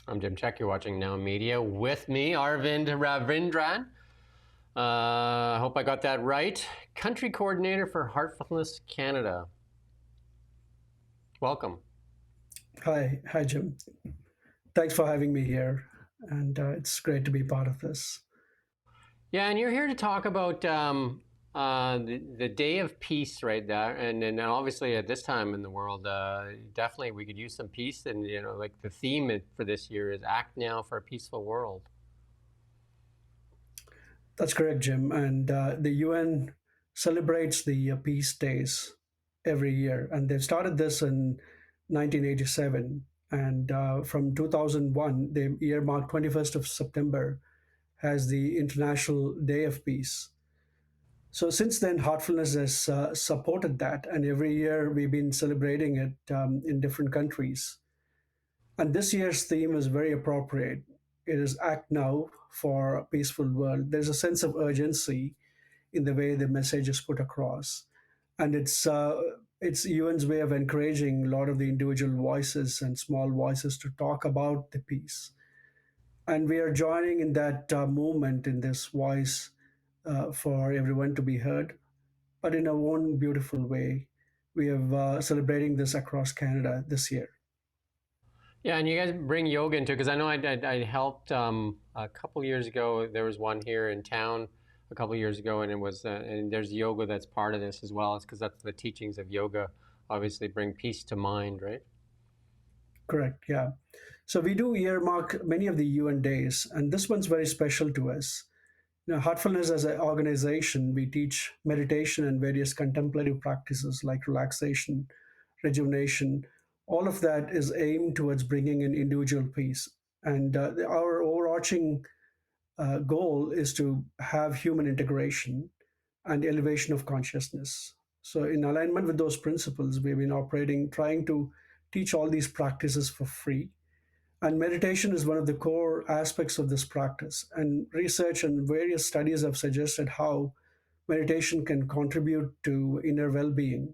I'm Jim Check. You're watching Now Media. With me, Aravind Ravindran. I hope I got that right. Country coordinator for Heartfulness Canada. Welcome. Hi, Jim. Thanks for having me here, and it's great to be part of this. Yeah, and you're here to talk about the Day of Peace, right there, and obviously at this time in the world, definitely we could use some peace, and like the theme for this year is "Act Now for a Peaceful World." That's correct, Jim. And the UN celebrates the Peace Days every year, and they've started this in 1987. And from 2001, they earmarked 21st of September as the International Day of Peace. So since then, Heartfulness has supported that, and every year we've been celebrating it in different countries. And this year's theme is very appropriate. It is Act Now for a Peaceful World. There's a sense of urgency in the way the message is put across. And it's UN's way of encouraging a lot of the individual voices and small voices to talk about the peace. And we are joining in that movement, in this voice for everyone to be heard, but in our own beautiful way. We have celebrating this across Canada this year. Yeah, and you guys bring yoga into it because I know I helped a couple years ago. There was one here in town a couple years ago, and it was and there's yoga that's part of this as well. It's because that's the teachings of yoga. Obviously, bring peace to mind, right? Correct, yeah. So we do earmark many of the UN days, and this one's very special to us. Heartfulness as an organization, we teach meditation and various contemplative practices like relaxation, rejuvenation. All of that is aimed towards bringing in individual peace. And our overarching goal is to have human integration and elevation of consciousness. So, in alignment with those principles, we've been operating, trying to teach all these practices for free. And meditation is one of the core aspects of this practice. And research and various studies have suggested how meditation can contribute to inner well being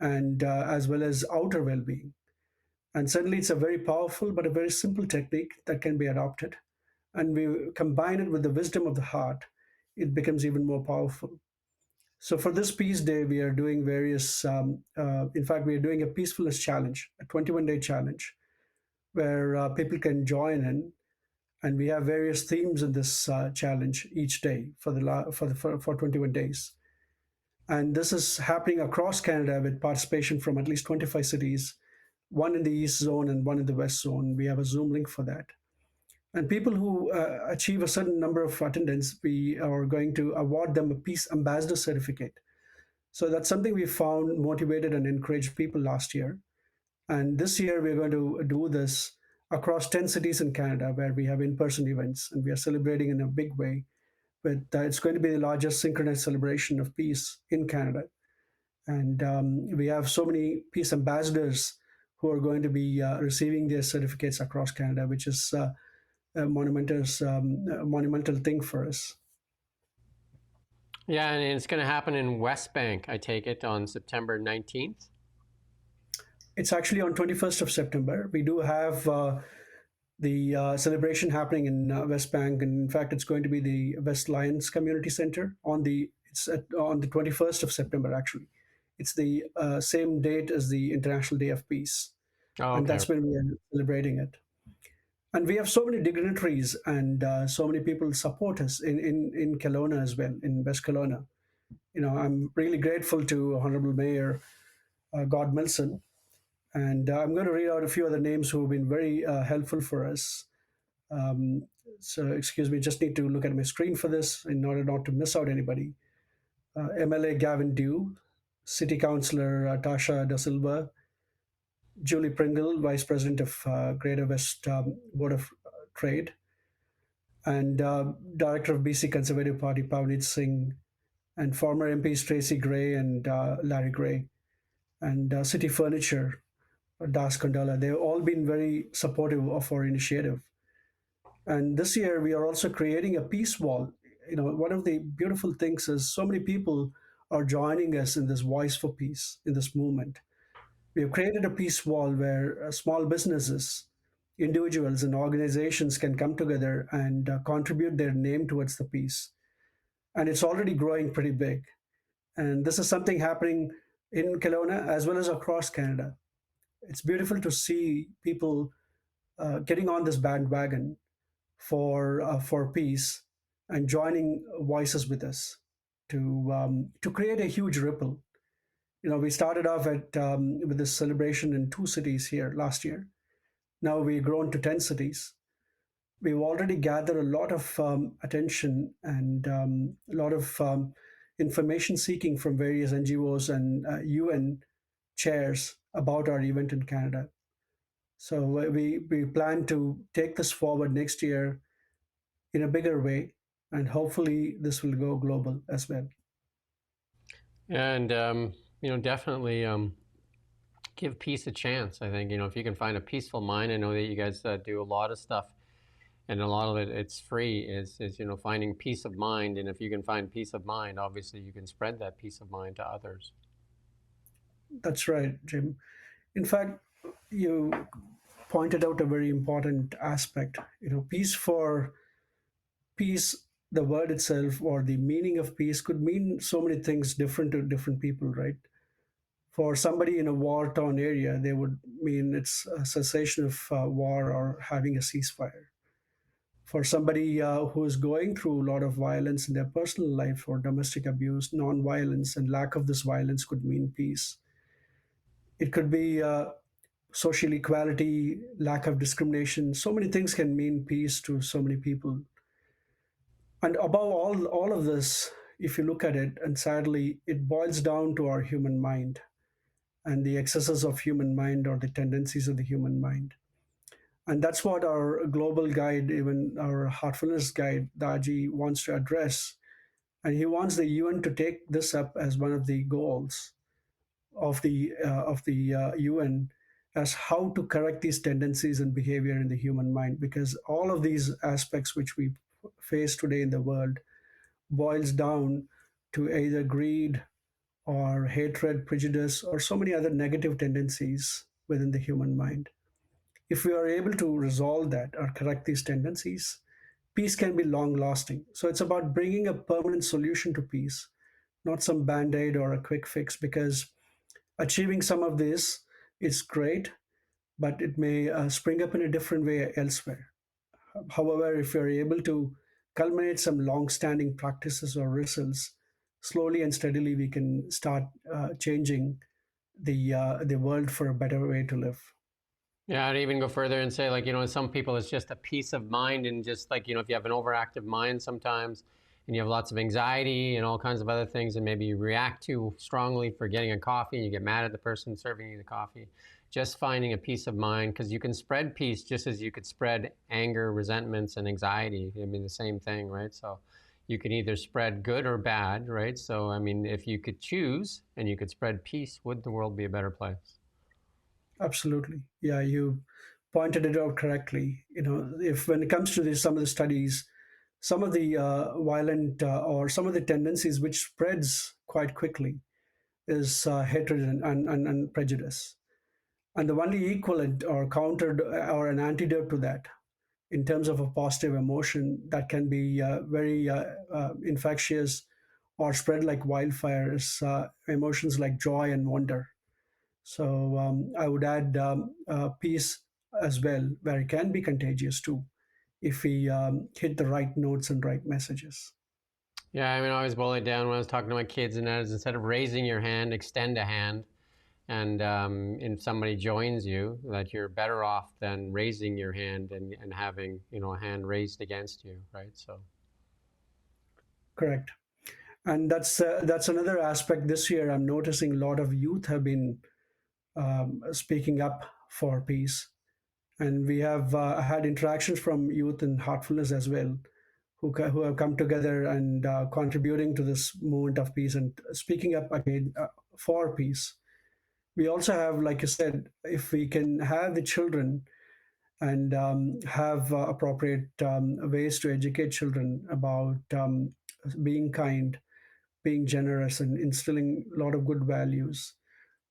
and as well as outer well being. And certainly, it's a very powerful but a very simple technique that can be adopted. And we combine it with the wisdom of the heart, it becomes even more powerful. So, for this Peace Day, we are doing various, in fact, we are doing a peacefulness challenge, a 21-day challenge, where people can join in. And we have various themes in this challenge each day for 21 days. And this is happening across Canada with participation from at least 25 cities, one in the East Zone and one in the West Zone. We have a Zoom link for that. And people who achieve a certain number of attendance, we are going to award them a Peace Ambassador certificate. So that's something we found motivated and encouraged people last year. And this year, we're going to do this across 10 cities in Canada where we have in person events, and we are celebrating in a big way. But it's going to be the largest synchronized celebration of peace in Canada. And we have so many peace ambassadors who are going to be receiving their certificates across Canada, which is a monumental thing for us. Yeah, and it's going to happen in West Bank. I take it on September 19th. It's actually on 21st of September. We do have the celebration happening in West Bank, and in fact, it's going to be the West Lions Community Center on the 21st of September. Actually, it's the same date as the International Day of Peace, Oh, and okay. that's when we are celebrating it. And we have so many dignitaries and so many people support us in Kelowna as well, in West Kelowna. I'm really grateful to Honorable Mayor God Milson, and I'm going to read out a few other names who have been very helpful for us. Um, so, excuse me, just need to look at my screen for this in order not to miss out anybody. MLA Gavin Dew, City Councillor Tasha Da Silva, Julie Pringle, Vice President of Greater West Board of Trade, and Director of BC Conservative Party Pavneet Singh, and former MPs Tracy Gray and Larry Gray, and City Furniture, Das Kondala. They've all been very supportive of our initiative. And this year, we are also creating a peace wall. One of the beautiful things is so many people are joining us in this voice for peace, in this movement. We have created a peace wall where small businesses individuals and organizations can come together and contribute their name towards the peace. And it's already growing pretty big. And this is something happening in Kelowna as well as across Canada. It's beautiful to see people getting on this bandwagon for peace and joining voices with us to create a huge ripple. We started off at with this celebration in two cities here last year. Now we've grown to 10 cities. We've already gathered a lot of attention and a lot of information seeking from various NGOs and UN chairs about our event in Canada. So we plan to take this forward next year in a bigger way, and hopefully this will go global as well. And definitely give peace a chance. I think if you can find a peaceful mind. I know that you guys do a lot of stuff, and a lot of it's free. Is finding peace of mind, and if you can find peace of mind, obviously you can spread that peace of mind to others. That's right, Jim. In fact, you pointed out a very important aspect. Peace, the word itself or the meaning of peace could mean so many things different to different people, right? For somebody in a war torn area, they would mean it's a cessation of war or having a ceasefire. For somebody who is going through a lot of violence in their personal life or domestic abuse, non-violence and lack of this violence could mean peace. It could be social equality, lack of discrimination. So many things can mean peace to so many people. And above all of this, if you look at it, and sadly, it boils down to our human mind and the excesses of human mind or the tendencies of the human mind. And that's what our global guide, even our heartfulness guide, Daji, wants to address. And he wants the UN to take this up as one of the goals of the UN as how to correct these tendencies and behavior in the human mind, because all of these aspects which we face today in the world boils down to either greed or hatred, prejudice, or so many other negative tendencies within the human mind. If we are able to resolve that or correct these tendencies, peace can be long lasting. So it's about bringing a permanent solution to peace, not some band aid or a quick fix, because achieving some of this is great, but it may spring up in a different way elsewhere. However, if you're able to culminate some long standing practices or results, slowly and steadily we can start changing the world for a better way to live. Yeah, I'd even go further and say, like, some people it's just a peace of mind, and just like, if you have an overactive mind sometimes, and you have lots of anxiety and all kinds of other things, and maybe you react too strongly for getting a coffee, and you get mad at the person serving you the coffee. Just finding a peace of mind, because you can spread peace just as you could spread anger, resentments, and anxiety. I mean, the same thing, right? So you can either spread good or bad, right? So, I mean, if you could choose and you could spread peace, would the world be a better place? Absolutely. Yeah, you pointed it out correctly. If when it comes to some of the studies, some of the violent or some of the tendencies which spreads quite quickly is hatred and prejudice. And the only equivalent or countered or an antidote to that in terms of a positive emotion that can be very infectious or spread like wildfire is emotions like joy and wonder. So I would add peace as well, where it can be contagious too, if we hit the right notes and right messages. Yeah, I mean, I always boil it down when I was talking to my kids, and that is instead of raising your hand, extend a hand. And if somebody joins you, that you're better off than raising your hand and having, a hand raised against you, right? So, Correct. And that's another aspect this year. I'm noticing a lot of youth have been speaking up for peace, and we have had interactions from youth in Heartfulness as well, who have come together and contributing to this movement of peace and speaking up again for peace. We also have, like you said, if we can have the children and have appropriate ways to educate children about being kind, being generous, and instilling a lot of good values,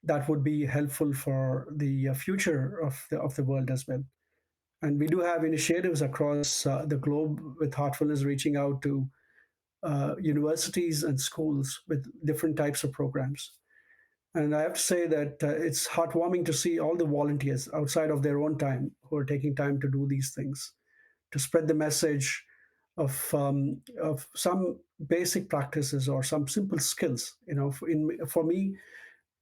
that would be helpful for the future of the world as well. And we do have initiatives across the globe with Heartfulness reaching out to universities and schools with different types of programs. And I have to say that it's heartwarming to see all the volunteers outside of their own time who are taking time to do these things, to spread the message of some basic practices or some simple skills. For me,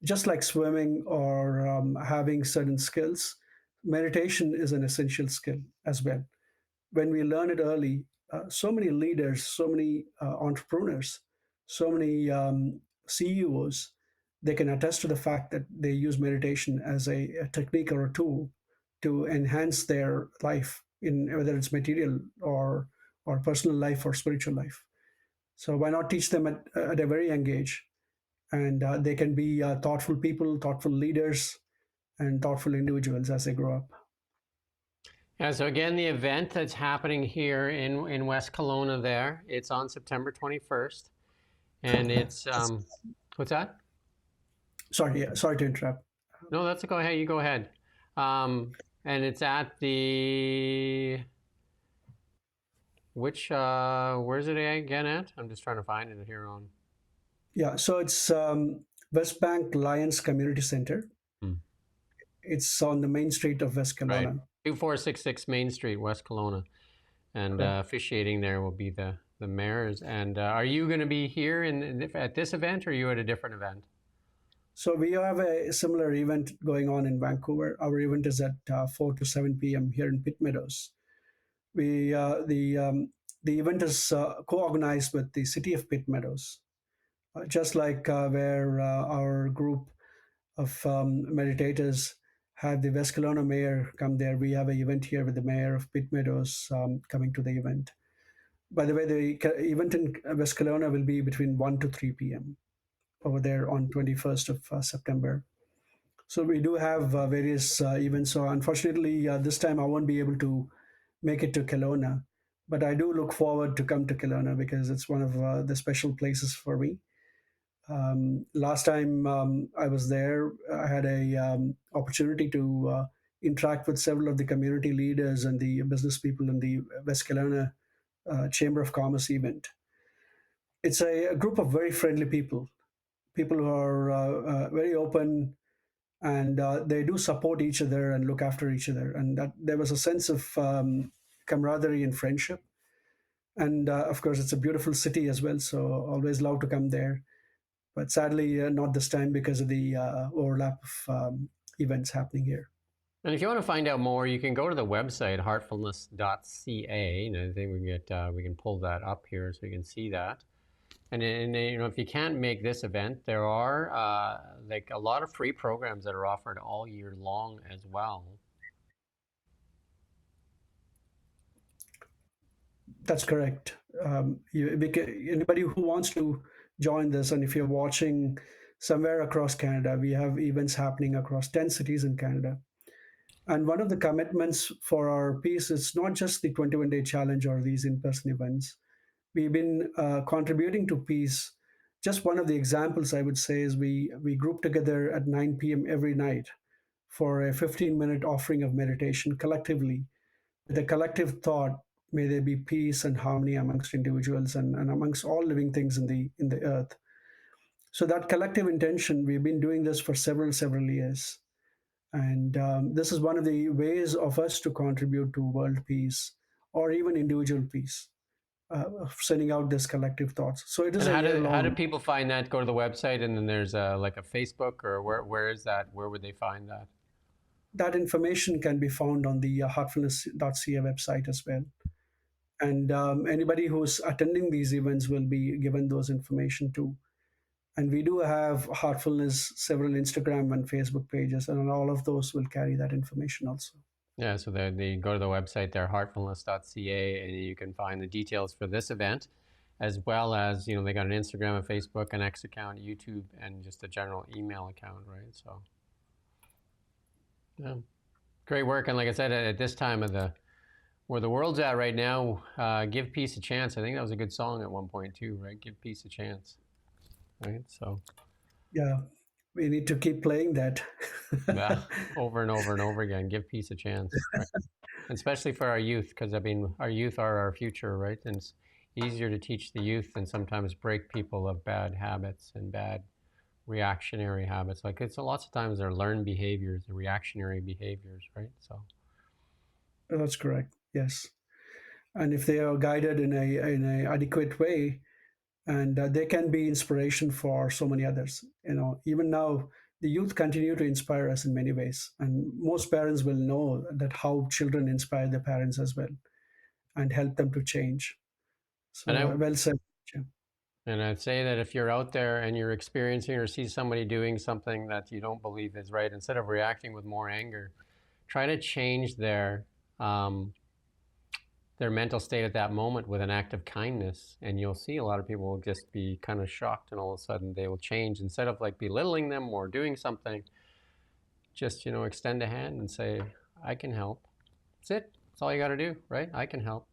just like swimming or having certain skills, meditation is an essential skill as well. When we learn it early, so many leaders, so many entrepreneurs, so many CEOs, they can attest to the fact that they use meditation as a technique or a tool to enhance their life, in whether it's material or personal life or spiritual life. So why not teach them at a very young age, and they can be thoughtful people, thoughtful leaders, and thoughtful individuals as they grow up. Yeah, so again, the event that's happening here in West Kelowna there, it's on September 21st. And it's, what's that? Sorry, yeah, sorry to interrupt. No, that's go ahead. You go ahead. And it's at the, where's it again at? I'm just trying to find it here on. Yeah, so it's West Bank Lions Community Center. Hmm. It's on the main street of West Right. Kelowna. 2466 Main Street, West Kelowna. And Correct. officiating there will be the mayors. And are you going to be here at this event, or are you at a different event? So we have a similar event going on in Vancouver. Our event is at 4 to 7 p.m. here in Pitt Meadows. We the event is co-organized with the city of Pitt Meadows, just like where our group of meditators had the West Kelowna mayor come there. We have an event here with the mayor of Pitt Meadows coming to the event. By the way, the event in West Kelowna will be between 1 to 3 p.m. over there on 21st of September. So we do have various events. So unfortunately, this time I won't be able to make it to Kelowna, but I do look forward to come to Kelowna because it's one of the special places for me. Last time I was there, I had a opportunity to interact with several of the community leaders and the business people in the West Kelowna Chamber of Commerce event. It's a group of very friendly people who are very open, and they do support each other and look after each other. And that there was a sense of camaraderie and friendship. And of course, it's a beautiful city as well, so always love to come there. But sadly, not this time because of the overlap of events happening here. And if you want to find out more, you can go to the website heartfulness.ca. And I think we can pull that up here so you can see that. And if you can't make this event, there are like a lot of free programs that are offered all year long as well. That's correct. Anybody who wants to join this, and if you're watching somewhere across Canada, we have events happening across 10 cities in Canada. And one of the commitments for our piece is not just the 21-day challenge or these in-person events. We've been contributing to peace. Just one of the examples I would say is we group together at 9 p.m. every night for a 15-minute offering of meditation collectively, with a collective thought, may there be peace and harmony amongst individuals and amongst all living things in the earth. So that collective intention, we've been doing this for several years. And this is one of the ways of us to contribute to world peace or even individual peace, sending out this collective thoughts. So it is And a year how do long. people find that? Go to the website, and then there's like a Facebook, or where is that? Where would they find that? That information can be found on the heartfulness.ca website as well. And anybody who's attending these events will be given those information too. And we do have Heartfulness several Instagram and Facebook pages, and all of those will carry that information also. Yeah, so they go to the website there, heartfulness.ca, and you can find the details for this event, as well as, they got an Instagram, a Facebook, an X account, YouTube, and just a general email account, right? So, yeah, great work. And like I said, at this time of where the world's at right now, give peace a chance. I think that was a good song at one point too, right? Give peace a chance, right? So, Yeah, we need to keep playing that. yeah, over and over and over again, give peace a chance, right? especially for our youth, because I mean, our youth are our future, right? And it's easier to teach the youth than sometimes break people of bad habits and bad reactionary habits. Like it's lots of times they're learned behaviors, the reactionary behaviors, right? So, That's correct. Yes. And if they are guided in a adequate way, and they can be inspiration for so many others. Even now, the youth continue to inspire us in many ways, and most parents will know that how children inspire their parents as well and help them to change. and So I well said, Jim. and I'd say that if you're out there and you're experiencing or see somebody doing something that you don't believe is right, instead of reacting with more anger, try to change um, their mental state at that moment with an act of kindness, and you'll see a lot of people will just be kind of shocked, and all of a sudden they will change. Instead of like belittling them or doing something, just extend a hand and say, I can help. That's it. That's all you got to do, right? I can help.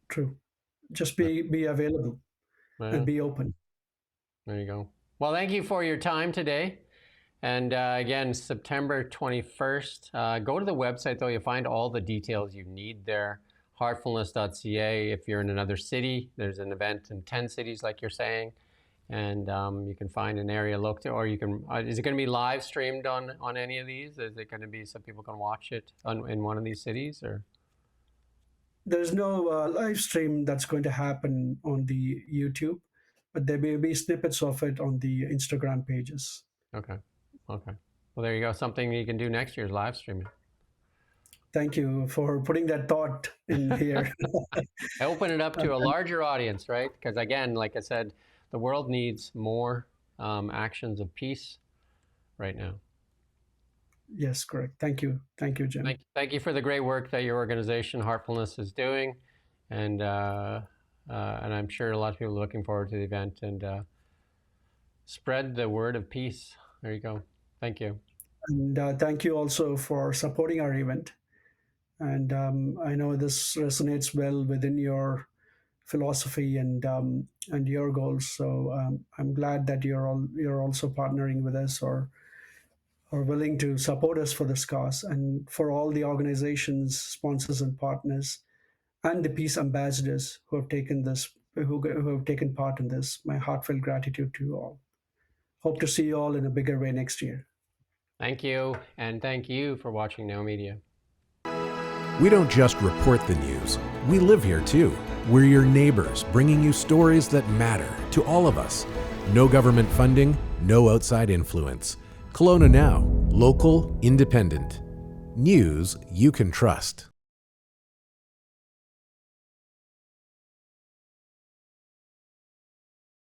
True. Just But, be available and well, be open. there you go. Well, thank you for your time today. And again, September 21st. Go to the website, though. You'll find all the details you need there. Heartfulness.ca. If you're in another city, there's an event in 10 cities, like you're saying. And you can find an area local, or you can. Is it going to be live streamed on any of these? Is it going to be so people can watch it in one of these cities, or? There's no live stream that's going to happen on the YouTube, but there may be snippets of it on the Instagram pages. Okay. Okay. Well, there you go. Something you can do next year is live streaming. Thank you for putting that thought in here. I open it up to a larger audience, right? Because again, like I said, the world needs more actions of peace right now. Yes, correct. Thank you, Jim. Thank you for the great work that your organization, Heartfulness, is doing, and I'm sure a lot of people are looking forward to the event, and spread the word of peace. There you go. Thank you. And thank you also for supporting our event. And I know this resonates well within your philosophy and your goals. So I'm glad that you're also partnering with us or willing to support us for this cause, and for all the organizations, sponsors, and partners, and the peace ambassadors who have taken who have taken part in this. My heartfelt gratitude to you all. Hope to see you all in a bigger way next year. Thank you, and thank you for watching Now Media. We don't just report the news, we live here too. We're your neighbors, bringing you stories that matter to all of us. No government funding, no outside influence. Kelowna Now, local, independent. News you can trust.